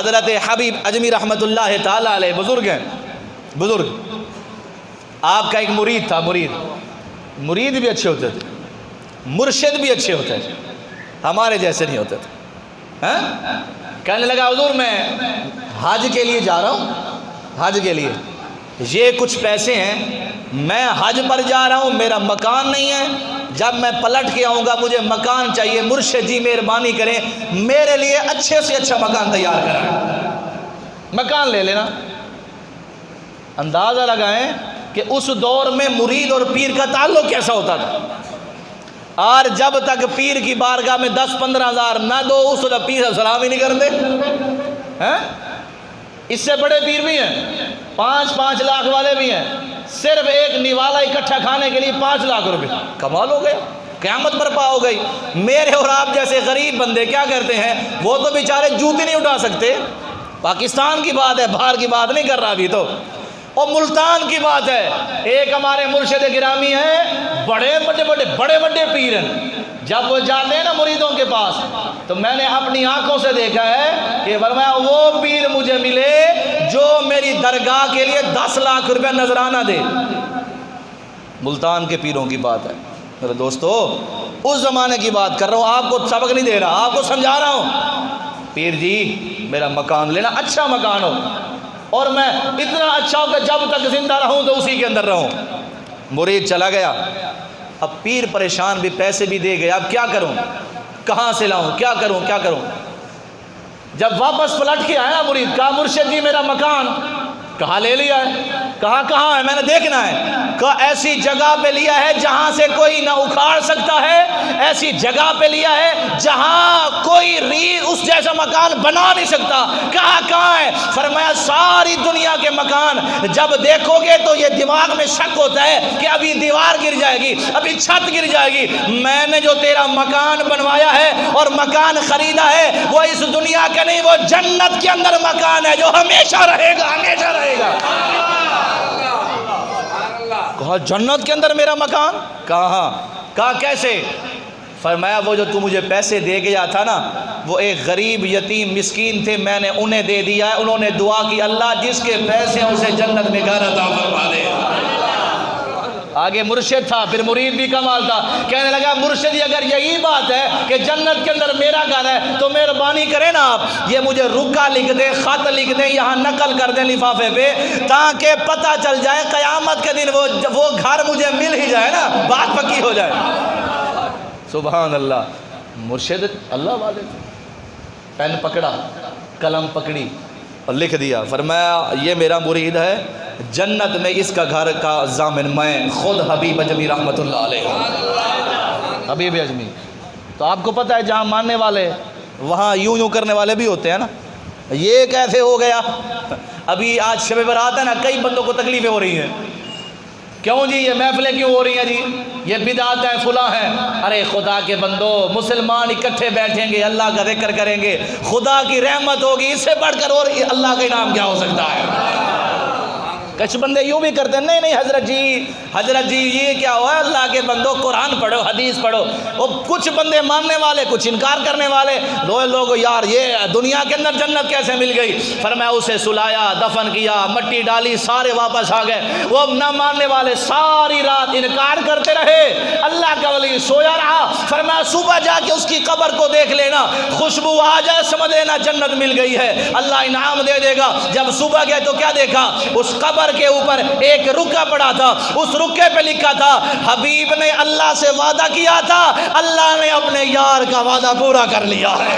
حضرت حبیب اجمی رحمۃ اللہ تعالیٰ علیہ بزرگ ہیں، بزرگ. آپ کا ایک مرید تھا. مرید بھی اچھے ہوتے تھے، مرشد بھی اچھے ہوتے تھے، ہمارے جیسے نہیں ہوتے تھے. کہنے لگا حضور میں حج کے لیے جا رہا ہوں، حج کے لیے یہ کچھ پیسے ہیں، میں حج پر جا رہا ہوں، میرا مکان نہیں ہے، جب میں پلٹ کے آؤں گا مجھے مکان چاہیے، مرشد جی مہربانی کریں میرے لیے اچھے سے اچھا مکان تیار کریں، مکان لے لینا. اندازہ لگائیں کہ اس دور میں مرید اور پیر کا تعلق کیسا ہوتا تھا. اور جب تک پیر کی بارگاہ میں 10-15 ہزار نہ دو اس وقت پیر سلام ہی نہیں کرتے. اس سے بڑے پیر بھی ہیں، 5-5 لاکھ والے بھی ہیں، صرف ایک نوالا اکٹھا کھانے کے لیے 5 لاکھ روپے. کمال ہو گیا، قیامت برپا ہو گئی. میرے اور آپ جیسے غریب بندے کیا کرتے ہیں، وہ تو بیچارے جوتے نہیں اٹھا سکتے. پاکستان کی بات ہے، باہر کی بات نہیں کر رہا ابھی تو، اور ملتان کی بات ہے. ایک ہمارے مرشد گرامی ہیں، بڑے بڑے پیر ہیں. جب وہ جاتے ہیں نا مریدوں کے پاس تو میں نے اپنی آنکھوں سے دیکھا ہے کہ فرمایا وہ پیر مجھے ملے جو میری درگاہ کے لیے 10 لاکھ روپے نذرانہ دے. ملتان کے پیروں کی بات ہے میرے دوستو، اس زمانے کی بات کر رہا ہوں، آپ کو سبق نہیں دے رہا، آپ کو سمجھا رہا ہوں. پیر جی میرا مکان لینا، اچھا مکان ہو، اور میں اتنا اچھا ہوں کہ جب تک زندہ رہوں تو اسی کے اندر رہوں. مرید چلا گیا. اب پیر پریشان بھی، پیسے بھی دے گئے، اب کیا کروں، کہاں سے لاؤں، کیا کروں. جب واپس پلٹ کے آیا مرید، کہا مرشد جی میرا مکان. کہا لے لیا ہے. کہاں ہے، میں نے دیکھنا ہے. کہا ایسی جگہ پہ لیا ہے جہاں سے کوئی نہ اکھاڑ سکتا ہے، ایسی جگہ پہ لیا ہے جہاں کوئی ریڑھ اس جیسا مکان بنا نہیں سکتا. کہاں ہے؟ فرمایا ساری دنیا کے مکان جب دیکھو گے تو یہ دماغ میں شک ہوتا ہے کہ ابھی دیوار گر جائے گی، ابھی چھت گر جائے گی. میں نے جو تیرا مکان بنوایا ہے اور مکان خریدا ہے وہ اس دنیا کا نہیں، وہ جنت کے اندر مکان ہے جو ہمیشہ رہے گا، ہمیشہ رہے گا. کہا جنت کے اندر میرا مکان؟ کہا کیسے؟ فرمایا وہ جو تو مجھے پیسے دے گیا تھا نا، وہ ایک غریب یتیم مسکین تھے، میں نے انہیں دے دیا ہے. انہوں نے دعا کی اللہ جس کے پیسے ہیں اسے جنت میں گھر عطا فرما دے. آگے مرشد تھا، پھر مرید بھی کمال تھا. کہنے لگا مرشد جی اگر یہی بات ہے کہ جنت کے اندر میرا گھر ہے تو مہربانی کریں نا آپ یہ مجھے رکا لکھ دیں، خط لکھ دیں، یہاں نقل کر دیں لفافے پہ، تاکہ پتہ چل جائے قیامت کے دن وہ گھر مجھے مل ہی جائے نا، بات پکی ہو جائے. سبحان اللہ. مرشد اللہ والے پین پکڑا، قلم پکڑی اور لکھ دیا. فرمایا یہ میرا مرید ہے، جنت میں اس کا گھر کا ضامن میں خود حبیب اجمی رحمۃ اللہ علیہ. حبیب اجمی تو آپ کو پتہ ہے جہاں ماننے والے وہاں یوں کرنے والے بھی ہوتے ہیں نا. یہ کیسے ہو گیا؟ ابھی آج شب برات ہے نا، کئی بندوں کو تکلیفیں ہو رہی ہیں. کیوں جی یہ محفلیں کیوں ہو رہی ہیں جی، یہ بدعت ہے، فلاں ہے. ارے خدا کے بندو، مسلمان اکٹھے بیٹھیں گے، اللہ کا ذکر کریں گے، خدا کی رحمت ہوگی، اس سے بڑھ کر اور اللہ کا انعام کیا ہو سکتا ہے. کچھ بندے یوں بھی کرتے ہیں، نہیں حضرت جی یہ کیا ہوا ہے، اللہ کے بندو قرآن پڑھو، حدیث پڑھو. وہ کچھ بندے ماننے والے، کچھ انکار کرنے والے. لوگ یار یہ دنیا کے اندر جنت کیسے مل گئی؟ فرمایا اسے سلایا، دفن کیا، مٹی ڈالی، سارے واپس آ گئے. وہ نہ ماننے والے ساری رات انکار کرتے رہے. اللہ کا ولی سویا رہا. فرمایا صبح جا کے اس کی قبر کو دیکھ لینا، خوشبو آ جائے سمجھ لینا جنت مل گئی ہے، اللہ انعام دے دے گا. جب صبح گئے تو کیا دیکھا؟ اس قبر کے اوپر ایک رکا پڑا تھا. اس رکے پہ لکھا تھا حبیب نے اللہ سے وعدہ کیا تھا، اللہ نے اپنے یار کا وعدہ پورا کر لیا ہے.